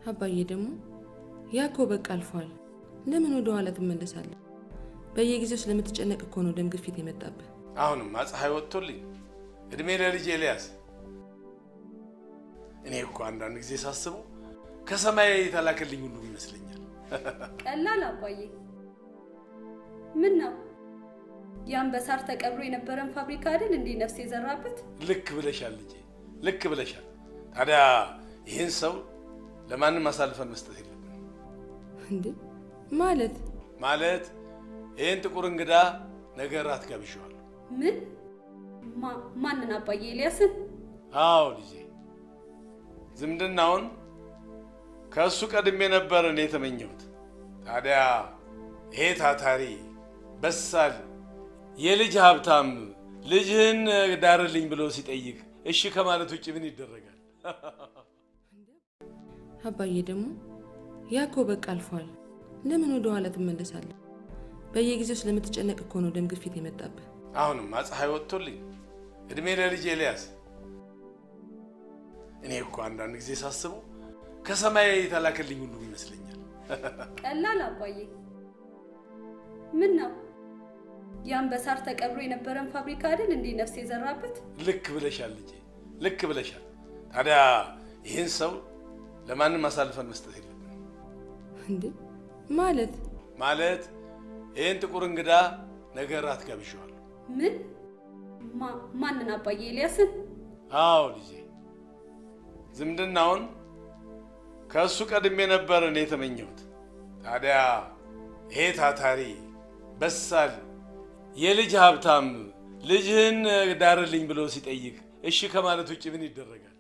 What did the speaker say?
አባዬ ደግሞ ያኮ በቃ አልፏል። ለምን ወደ ኋላ ትመለሳለህ? በየጊዜው ስለምትጨነቅ እኮ ነው ደም ግፊት የመጣብህ። አሁንም ፀሐይ ወጥቶልኝ እድሜ ለልጅ ኤልያስ። እኔ እኮ አንዳንድ ጊዜ ሳስበው ከሰማይ የተላከልኝ ሁሉ ይመስለኛል። ቀላል አባዬ። ምን ነው ያን በሳር ተቀብሮ የነበረን ፋብሪካ አይደል እንዴ ነፍስ የዘራበት? ልክ ብለሻል ልጄ፣ ልክ ብለሻል። ታዲያ ይህን ሰው ለማንም አሳልፈን መስጠት የለብንም። እንዴ ማለት ይህን ጥቁር እንግዳ ነገር አትጋብዣዋለሁ። ምን? ማንን አባዬ? ኤልያስን? አዎ ልጄ፣ ዝምድናውን ከእሱ ቀድሜ ነበር እኔ የተመኘሁት። ታዲያ ይሄ ታታሪ በሳል የልጅ ሀብታም ልጅህን ዳርልኝ ብሎ ሲጠይቅ እሺ ከማለት ውጭ ምን ይደረጋል? አባዬ ደግሞ ያኮ በቃ አልፏል። ለምን ወደ ኋላ ትመለሳለህ? በየጊዜው ስለምትጨነቅ እኮ ነው ደም ግፊት የመጣብህ። አሁንም ፀሐይ ወጥቶልኝ እድሜ ለልጅ ኤልያስ። እኔ እኮ አንዳንድ ጊዜ ሳስበው ከሰማይ የተላከልኝ ሁሉ ይመስለኛል። ቀላል አባዬ። ምን ነው ያን በሳር ተቀብሮ የነበረን ፋብሪካ አይደል እንዴ ነፍስ የዘራበት? ልክ ብለሻል ልጄ፣ ልክ ብለሻል። ታዲያ ይህን ሰው ለማንም አሳልፈን መስጠት የለብንም። እንዴ ማለት ይህን ጥቁር እንግዳ ነገር አትጋብዣዋለሁ። ምን? ማንን አባዬ? ኤልያስን? አዎ ልጄ፣ ዝምድናውን ከእሱ ቀድሜ ነበር እኔ የተመኘሁት። ታዲያ ይሄ ታታሪ በሳል የልጅ ሀብታም ልጅህን ዳርልኝ ብሎ ሲጠይቅ እሺ ከማለት ውጭ ምን ይደረጋል?